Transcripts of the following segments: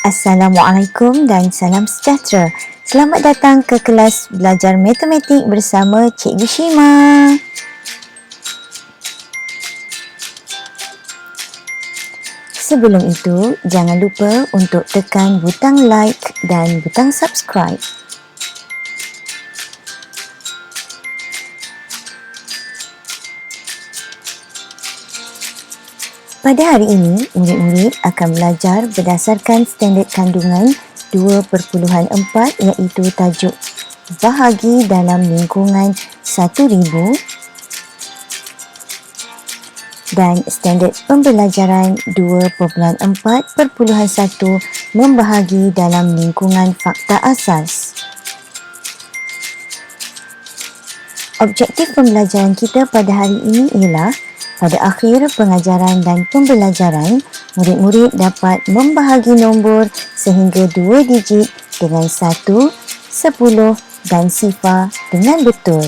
Assalamualaikum dan salam sejahtera. Selamat datang ke kelas belajar matematik bersama Cikgu Shima. Sebelum itu, jangan lupa untuk tekan butang like dan butang subscribe. Pada hari ini, murid-murid akan belajar berdasarkan standard kandungan 2.4 iaitu tajuk bahagi dalam lingkungan 1000 dan standard pembelajaran 2.4.1 membahagi dalam lingkungan fakta asas. Objektif pembelajaran kita pada hari ini ialah pada akhir pengajaran dan pembelajaran, murid-murid dapat membahagi nombor sehingga 2 digit dengan 1, 10 dan sifar dengan betul.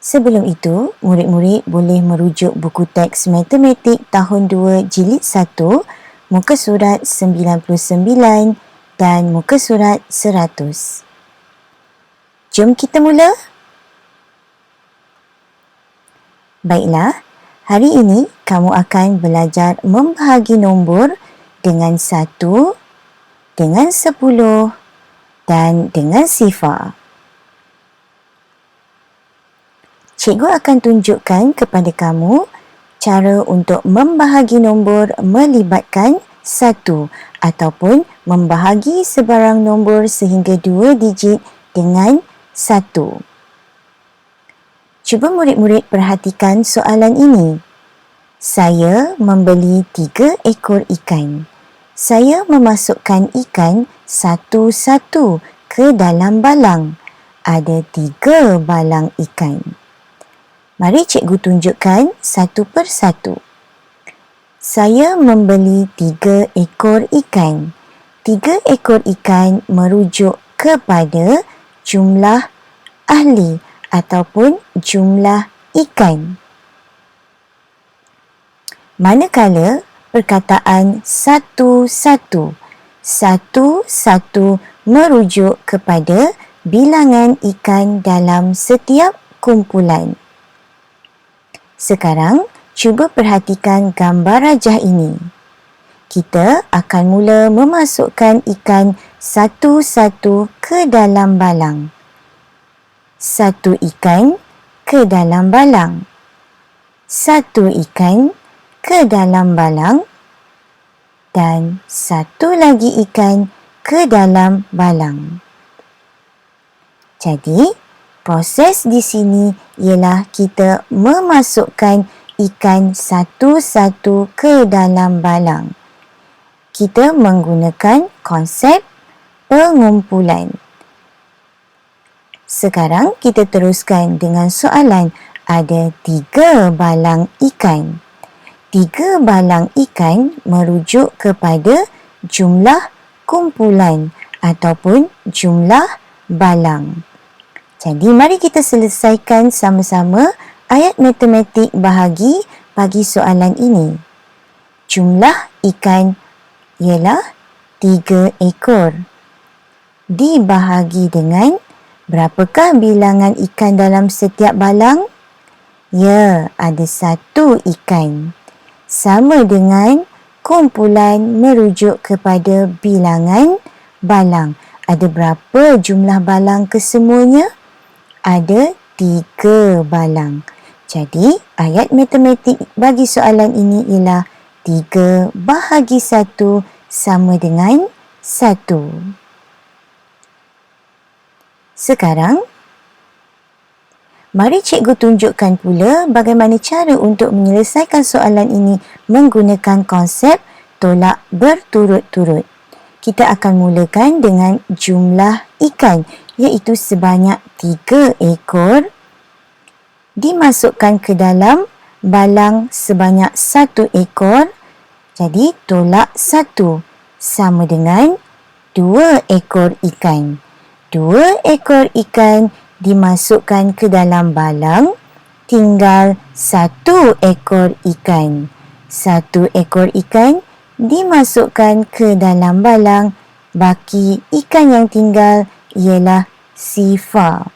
Sebelum itu, murid-murid boleh merujuk buku teks matematik tahun 2 jilid 1, muka surat 99 dan muka surat 100. Jom kita mula. Baiklah, hari ini kamu akan belajar membahagi nombor dengan 1, dengan 10 dan dengan sifar. Cikgu akan tunjukkan kepada kamu cara untuk membahagi nombor melibatkan 1 ataupun membahagi sebarang nombor sehingga 2 digit dengan 1. Cuba murid-murid perhatikan soalan ini. Saya membeli 3 ekor ikan. Saya memasukkan ikan satu-satu ke dalam balang. Ada 3 balang ikan. Mari cikgu tunjukkan satu persatu. Saya membeli 3 ekor ikan. 3 ekor ikan merujuk kepada jumlah ahli ataupun jumlah ikan. Manakala perkataan satu-satu, satu-satu merujuk kepada bilangan ikan dalam setiap kumpulan. Sekarang, cuba perhatikan gambar rajah ini. Kita akan mula memasukkan ikan satu-satu ke dalam balang. 1 ikan ke dalam balang. 1 ikan ke dalam balang. Dan 1 lagi ikan ke dalam balang. Jadi, proses di sini ialah kita memasukkan ikan satu-satu ke dalam balang. Kita menggunakan konsep pengumpulan. Sekarang kita teruskan dengan soalan. Ada 3 balang ikan. 3 balang ikan merujuk kepada jumlah kumpulan ataupun jumlah balang. Jadi mari kita selesaikan sama-sama ayat matematik bahagi bagi soalan ini. Jumlah ikan ialah 3 ekor. Dibahagi dengan berapakah bilangan ikan dalam setiap balang? Ya, ada 1 ikan. Sama dengan kumpulan merujuk kepada bilangan balang. Ada berapa jumlah balang kesemuanya? Ada 3 balang. Jadi, ayat matematik bagi soalan ini ialah 3 bahagi 1 sama dengan 1. Sekarang, mari cikgu tunjukkan pula bagaimana cara untuk menyelesaikan soalan ini menggunakan konsep tolak berturut-turut. Kita akan mulakan dengan jumlah ikan, iaitu sebanyak 3 ekor dimasukkan ke dalam balang sebanyak 1 ekor. Jadi, tolak 1 sama dengan 2 ekor ikan. 2 ekor ikan dimasukkan ke dalam balang, tinggal 1 ekor ikan. Satu ekor ikan dimasukkan ke dalam balang. Baki ikan yang tinggal ialah sifar.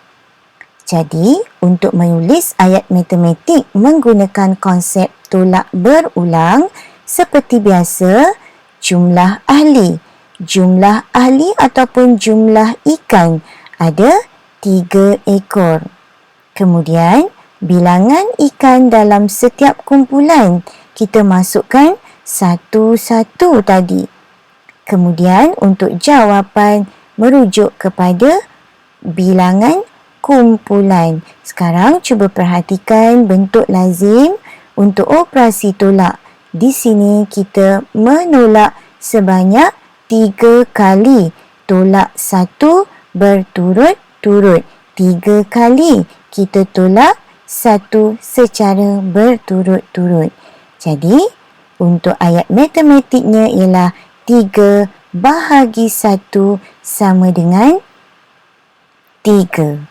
Jadi, untuk menulis ayat matematik menggunakan konsep tolak berulang, seperti biasa, jumlah ahli. Jumlah ahli ataupun jumlah ikan ada 3 ekor. Kemudian, bilangan ikan dalam setiap kumpulan kita masukkan satu-satu tadi. Kemudian untuk jawapan merujuk kepada bilangan kumpulan. Sekarang cuba perhatikan bentuk lazim untuk operasi tolak. Di sini kita menolak sebanyak 3 kali. Tolak 1 berturut-turut. 3 kali kita tolak 1 secara berturut-turut. Jadi, untuk ayat matematiknya ialah 3 bahagi 1 sama dengan 3.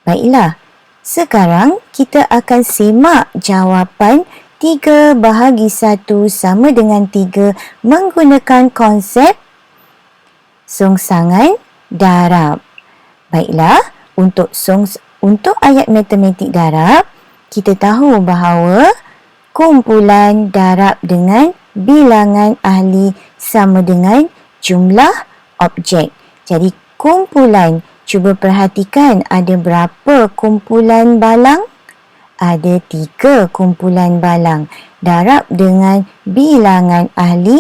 Baiklah, sekarang kita akan simak jawapan 3 bahagi 1 sama dengan 3 menggunakan konsep songsangan darab. Baiklah, untuk ayat matematik darab, kita tahu bahawa kumpulan darab dengan bilangan ahli sama dengan jumlah objek. Jadi kumpulan, cuba perhatikan ada berapa kumpulan balang? Ada 3 kumpulan balang. Darab dengan bilangan ahli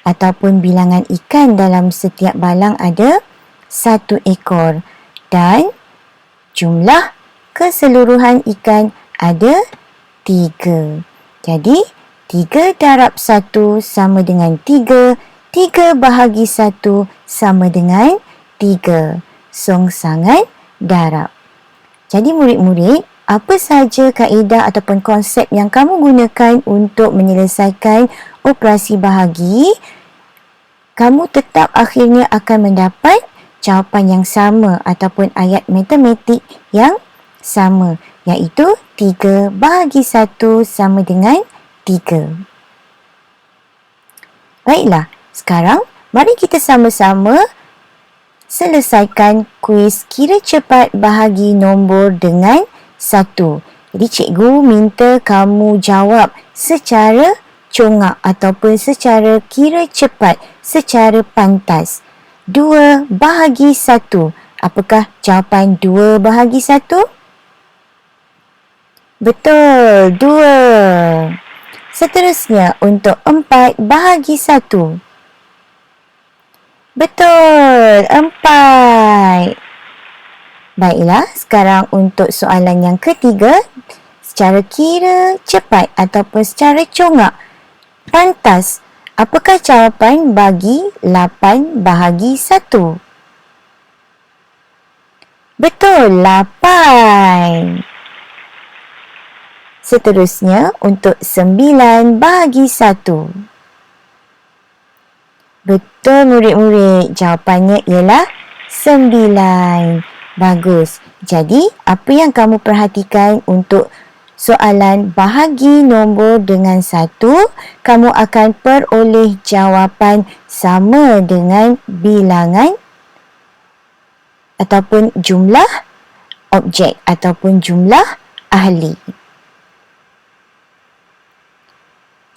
ataupun bilangan ikan dalam setiap balang ada 1 ekor. Dan jumlah keseluruhan ikan ada 3. Jadi, 3 darab 1 sama dengan 3. 3 bahagi 1 sama dengan 3. Songsangan darab. Jadi murid-murid, apa sahaja kaedah ataupun konsep yang kamu gunakan untuk menyelesaikan operasi bahagi, kamu tetap akhirnya akan mendapat jawapan yang sama ataupun ayat matematik yang sama, iaitu 3 bahagi 1 sama dengan 3. Baiklah, sekarang mari kita sama-sama selesaikan kuis kira cepat bahagi nombor dengan 1. Jadi cikgu minta kamu jawab secara congak ataupun secara kira cepat, secara pantas. 2 bahagi 1. Apakah jawapan 2 bahagi 1? Betul, 2. Seterusnya untuk 4 bahagi 1. Betul, 4. Baiklah, sekarang untuk soalan yang ketiga, secara kira cepat ataupun secara congak, pantas, apakah jawapan bagi 8 bahagi 1? Betul, 8. Seterusnya untuk 9 bahagi 1. Betul murid-murid, jawapannya ialah 9. Bagus. Jadi, apa yang kamu perhatikan untuk soalan bahagi nombor dengan 1, kamu akan peroleh jawapan sama dengan bilangan ataupun jumlah objek ataupun jumlah ahli.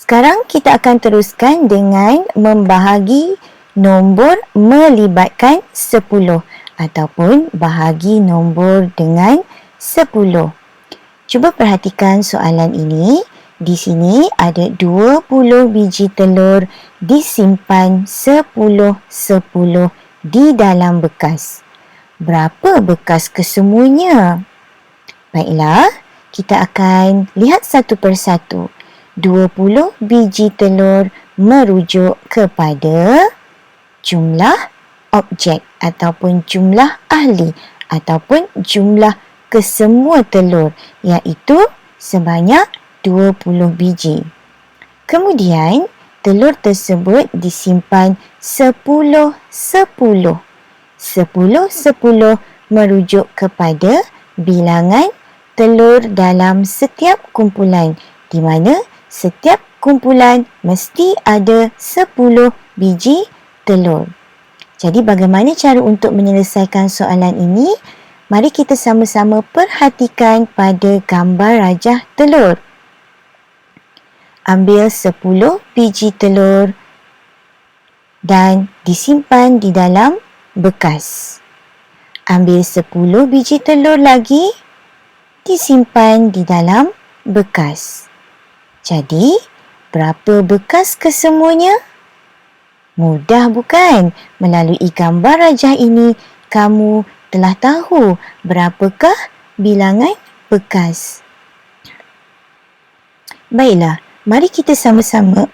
Sekarang kita akan teruskan dengan membahagi nombor melibatkan 10 ataupun bahagi nombor dengan 10. Cuba perhatikan soalan ini. Di sini ada 20 biji telur disimpan 10-10 di dalam bekas. Berapa bekas kesemuanya? Baiklah, kita akan lihat satu persatu. 20 biji telur merujuk kepada jumlah objek ataupun jumlah ahli ataupun jumlah kesemua telur, iaitu sebanyak 20 biji. Kemudian, telur tersebut disimpan 10-10. 10-10 merujuk kepada bilangan telur dalam setiap kumpulan, di mana setiap kumpulan mesti ada 10 biji telur. Jadi bagaimana cara untuk menyelesaikan soalan ini? Mari kita sama-sama perhatikan pada gambar rajah telur. Ambil 10 biji telur dan disimpan di dalam bekas. Ambil 10 biji telur lagi, disimpan di dalam bekas. Jadi, berapa bekas kesemuanya? Mudah bukan? Melalui gambar rajah ini, kamu telah tahu berapakah bilangan bekas. Baiklah, mari kita sama-sama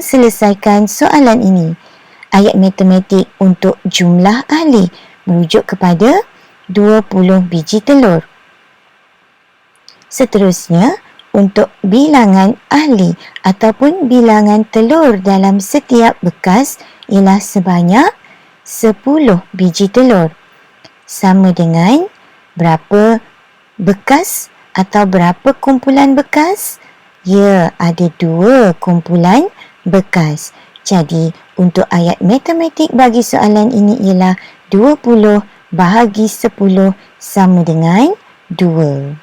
selesaikan soalan ini. Ayat matematik untuk jumlah ahli merujuk kepada 20 biji telur. Seterusnya, untuk bilangan ahli ataupun bilangan telur dalam setiap bekas ialah sebanyak 10 biji telur. Sama dengan berapa bekas atau berapa kumpulan bekas? Ya, ada 2 kumpulan bekas. Jadi, untuk ayat matematik bagi soalan ini ialah 20 bahagi 10 sama dengan 2.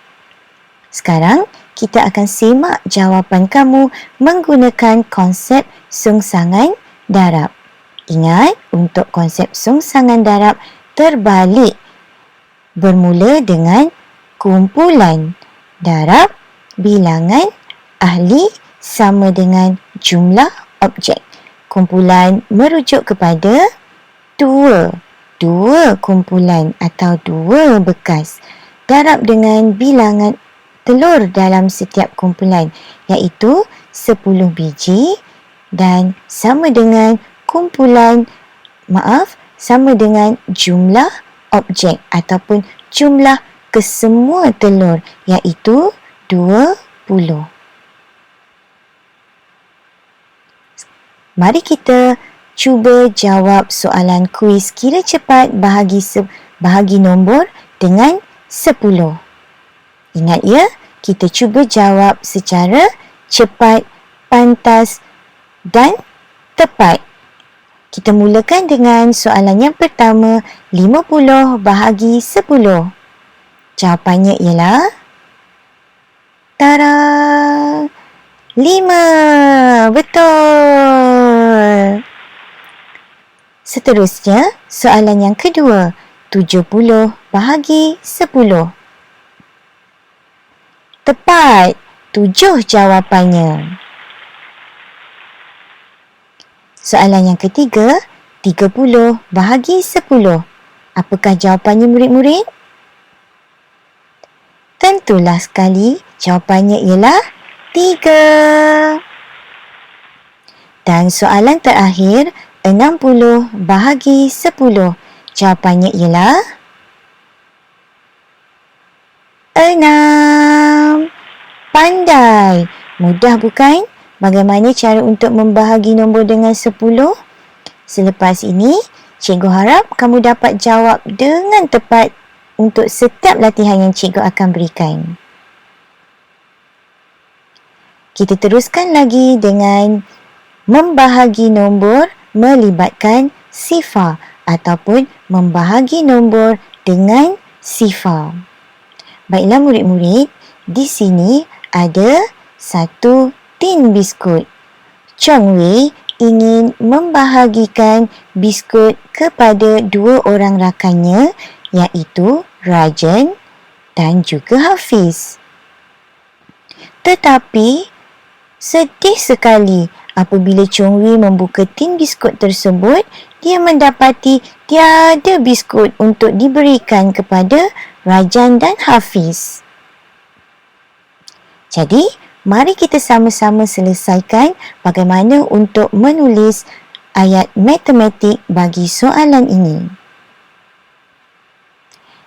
Sekarang, kita akan semak jawapan kamu menggunakan konsep sungsangan darab. Ingat, untuk konsep sungsangan darab terbalik. Bermula dengan kumpulan darab bilangan ahli sama dengan jumlah objek. Kumpulan merujuk kepada 2 kumpulan atau 2 bekas. Darab dengan bilangan telur dalam setiap kumpulan, iaitu 10 biji dan sama dengan sama dengan jumlah objek ataupun jumlah kesemua telur, iaitu 20. Mari kita cuba jawab soalan kuis kira cepat bahagi nombor dengan 10. Ingat ya, kita cuba jawab secara cepat, pantas dan tepat. Kita mulakan dengan soalan yang pertama, 50 bahagi 10. Jawapannya ialah Tara! 5! Betul! Seterusnya, soalan yang kedua, 70 bahagi 10. Tepat! 7 jawapannya. Soalan yang ketiga, 30 bahagi 10. Apakah jawapannya murid-murid? Tentulah sekali, jawapannya ialah 3. Dan soalan terakhir, 60 bahagi 10. Jawapannya ialah 6. Pandai! Mudah bukan? Bagaimana cara untuk membahagi nombor dengan 10? Selepas ini, cikgu harap kamu dapat jawab dengan tepat untuk setiap latihan yang cikgu akan berikan. Kita teruskan lagi dengan membahagi nombor melibatkan sifar ataupun membahagi nombor dengan sifar. Baiklah murid-murid, di sini ada 1 tin biskut. Chong Wei ingin membahagikan biskut kepada 2 orang rakannya, iaitu Rajan dan juga Hafiz. Tetapi sedih sekali apabila Chong Wei membuka tin biskut tersebut, dia mendapati tiada biskut untuk diberikan kepada Rajan dan Hafiz. Jadi, mari kita sama-sama selesaikan bagaimana untuk menulis ayat matematik bagi soalan ini.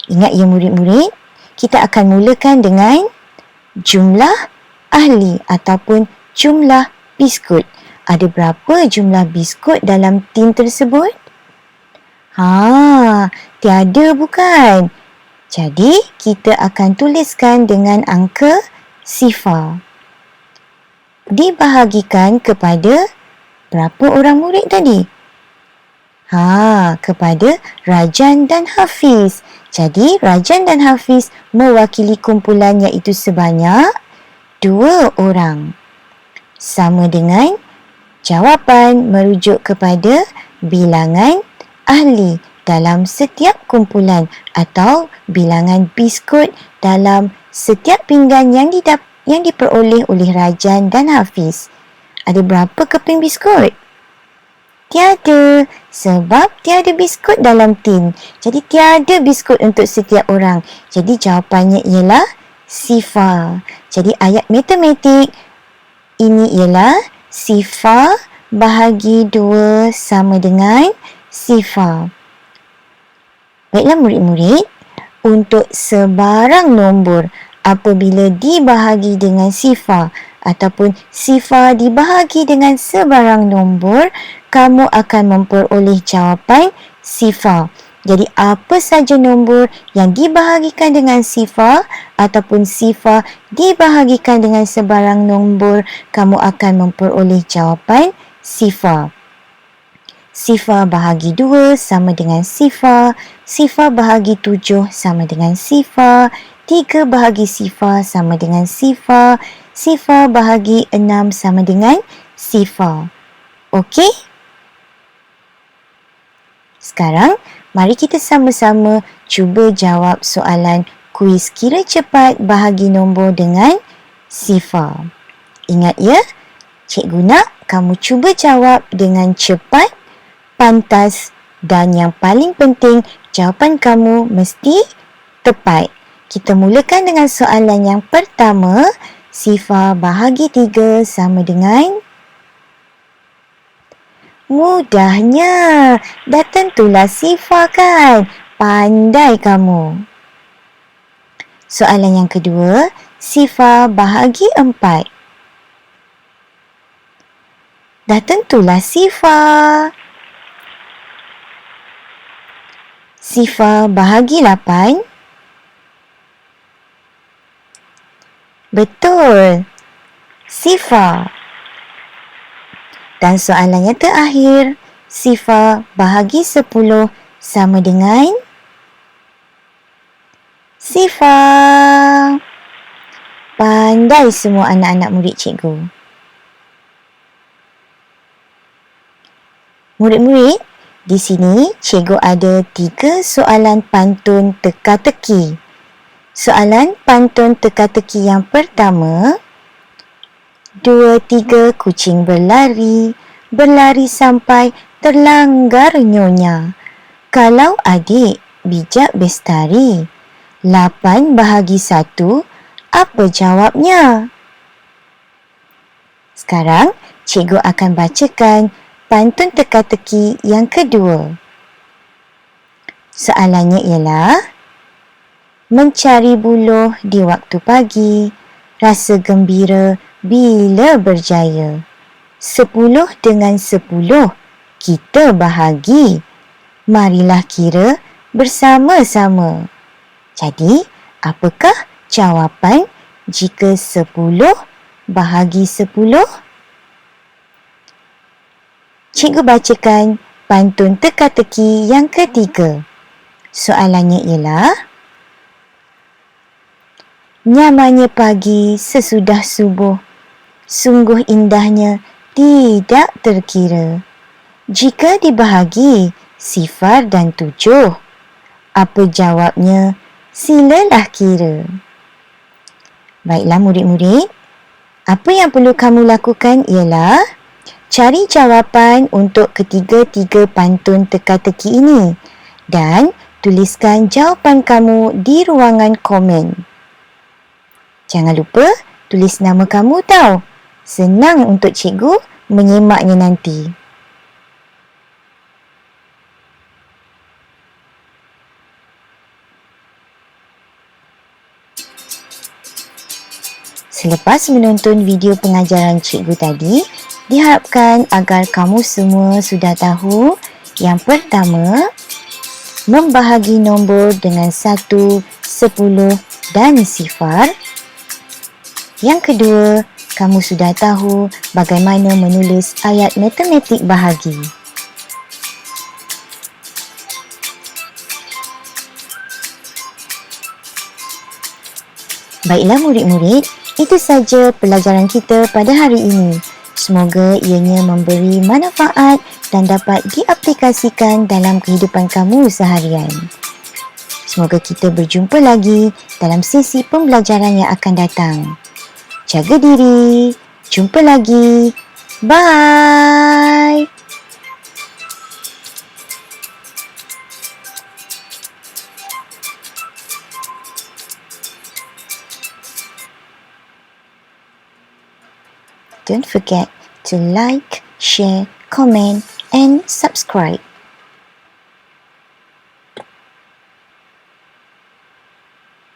Ingat ya murid-murid, kita akan mulakan dengan jumlah ahli ataupun jumlah biskut. Ada berapa jumlah biskut dalam tin tersebut? Tiada bukan? Jadi, kita akan tuliskan dengan angka sifar. Dibahagikan kepada berapa orang murid tadi? Kepada Rajan dan Hafiz. Jadi, Rajan dan Hafiz mewakili kumpulan iaitu sebanyak 2 orang. Sama dengan jawapan merujuk kepada bilangan ahli dalam setiap kumpulan atau bilangan biskut dalam setiap pinggan yang diperoleh oleh Rajan dan Hafiz. Ada berapa keping biskut? Tiada, sebab tiada biskut dalam tin. Jadi tiada biskut untuk setiap orang. Jadi jawapannya ialah sifar. Jadi ayat matematik ini ialah sifar bahagi 2 sama dengan sifar. Baiklah murid-murid, untuk sebarang nombor apabila dibahagi dengan sifar ataupun sifar dibahagi dengan sebarang nombor, kamu akan memperoleh jawapan sifar. Jadi apa saja nombor yang dibahagikan dengan sifar ataupun sifar dibahagikan dengan sebarang nombor, kamu akan memperoleh jawapan sifar. Sifar bahagi 2 sama dengan sifar, sifar bahagi 7 sama dengan sifar, 3 bahagi sifar sama dengan sifar, sifar bahagi 6 sama dengan sifar. Okey? Sekarang, mari kita sama-sama cuba jawab soalan kuis kira cepat bahagi nombor dengan sifar. Ingat ya, cikgu nak kamu cuba jawab dengan cepat, pantas dan yang paling penting, jawapan kamu mesti tepat. Kita mulakan dengan soalan yang pertama. Sifar bahagi 3 sama dengan... Mudahnya. Dah tentulah sifar kan? Pandai kamu. Soalan yang kedua. Sifar bahagi 4. Dah tentulah sifar. Sifar bahagi 8. Betul. Sifar. Dan soalan yang terakhir. Sifar bahagi 10 sama dengan sifar. Pandai semua anak-anak murid cikgu. Murid-murid, di sini cikgu ada 3 soalan pantun teka-teki. Soalan pantun teka-teki yang pertama. 2, 3 kucing berlari, berlari sampai terlanggar nyonya. Kalau adik bijak bestari, 8 bahagi 1, apa jawabnya? Sekarang, cikgu akan bacakan pantun teka-teki yang kedua. Soalannya ialah, mencari buluh di waktu pagi, rasa gembira bila berjaya. 10 dengan 10 kita bahagi. Marilah kira bersama-sama. Jadi, apakah jawapan jika 10 bahagi 10? Cikgu bacakan pantun teka-teki yang ketiga. Soalannya ialah, nyamannya pagi sesudah subuh, sungguh indahnya tidak terkira. Jika dibahagi sifar dan 7, apa jawabnya? Silalah kira. Baiklah murid-murid, apa yang perlu kamu lakukan ialah cari jawapan untuk ketiga-tiga pantun teka-teki ini dan tuliskan jawapan kamu di ruangan komen. Jangan lupa tulis nama kamu tau. Senang untuk cikgu menyemaknya nanti. Selepas menonton video pengajaran cikgu tadi, diharapkan agar kamu semua sudah tahu yang pertama, membahagi nombor dengan 1, 10 dan sifar. Yang kedua, kamu sudah tahu bagaimana menulis ayat matematik bahagi. Baiklah murid-murid, itu saja pelajaran kita pada hari ini. Semoga ianya memberi manfaat dan dapat diaplikasikan dalam kehidupan kamu seharian. Semoga kita berjumpa lagi dalam sesi pembelajaran yang akan datang. Jaga diri. Jumpa lagi. Bye. Don't forget to like, share, comment and subscribe.